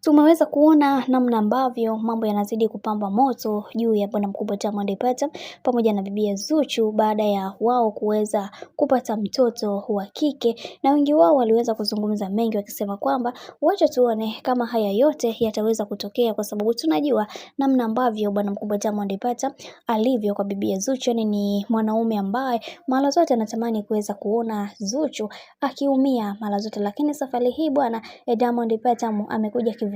Tumeweza kuona namna ambavyo mambo yanazidi kupamba moto juu ya bwana mkubwa Diamond Platnumz pamoja na bibi Zuchu baada ya wao kuweza kupata mtoto wa kike, na wengi wao waliweza kuzungumza mengi wakisema kwamba wacha tuone kama haya yote yataweza kutokea, kwa sababu tunajua namna ambavyo bwana mkubwa Diamond Platnumz alivyo kwa bibi Zuchu. Yani ni mwanaume ambaye mara zote anatamani kuweza kuona Zuchu akiumia mara zote, lakini safari hii bwana Diamond Platnumz amekuja kivingine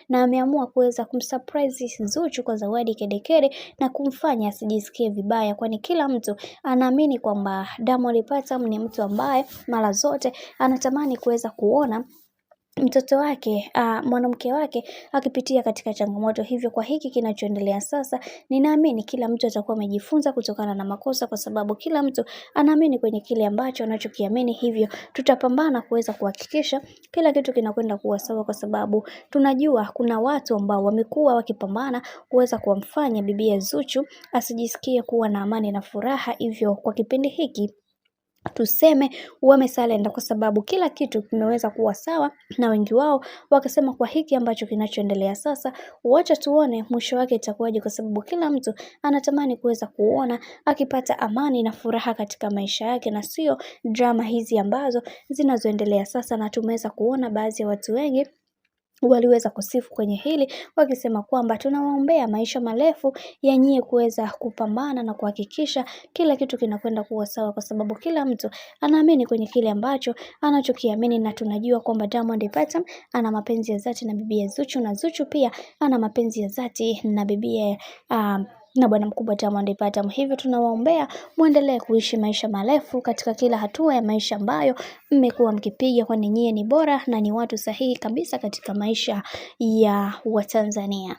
na ameamua kuweza kumsurprise Zuchu kwa zawadi kedekede na kumfanya asijisikie vibaya, kwani kila mtu anaamini kwamba Diamond Platnumz ni mtu ambaye mara zote anatamani kuweza kuona mtoto wake, mwanamke wake akipitia katika changamoto. Hivyo kwa hiki kinachoendelea sasa, ninaamini kila mtu atakuwa amejifunza kutokana na makosa, kwa sababu kila mtu anaamini kwenye kile ambacho anachokiamini. Hivyo tutapambana kuweza kuhakikisha kila kitu kinakwenda kuwa sawa, kwa sababu tunajua kuna watu ambao wamekuwa wakipambana kuweza kumfanya bibi Zuchu asijisikie kuwa na amani na furaha. Hivyo kwa kipindi hiki tuseme wamesalenda, kwa sababu kila kitu kimeweza kuwa sawa, na wengi wao wakasema kwa hiki ambacho kinachoendelea sasa, wacha tuone mwisho wake itakuwaje, kwa sababu kila mtu anatamani kuweza kuona akipata amani na furaha katika maisha yake, na sio drama hizi ambazo zinazoendelea sasa. Na tumeweza kuona baadhi ya watu wengi waliweza kusifu kwenye hili wakisema kwamba tunawaombea maisha marefu ya nyie kuweza kupambana na kuhakikisha kila kitu kinakwenda kuwa sawa, kwa sababu kila mtu anaamini kwenye kile ambacho anachokiamini, na tunajua kwamba Diamond Platnumz ana mapenzi ya dhati na bibi Zuchu, na Zuchu pia ana mapenzi ya dhati na bibi na bwana mkubwa Diamond Platnumz. Hivyo tunawaombea muendelee kuishi maisha marefu katika kila hatua ya maisha ambayo mmekuwa mkipiga, kwani nyie ni bora na ni watu sahihi kabisa katika maisha ya Watanzania.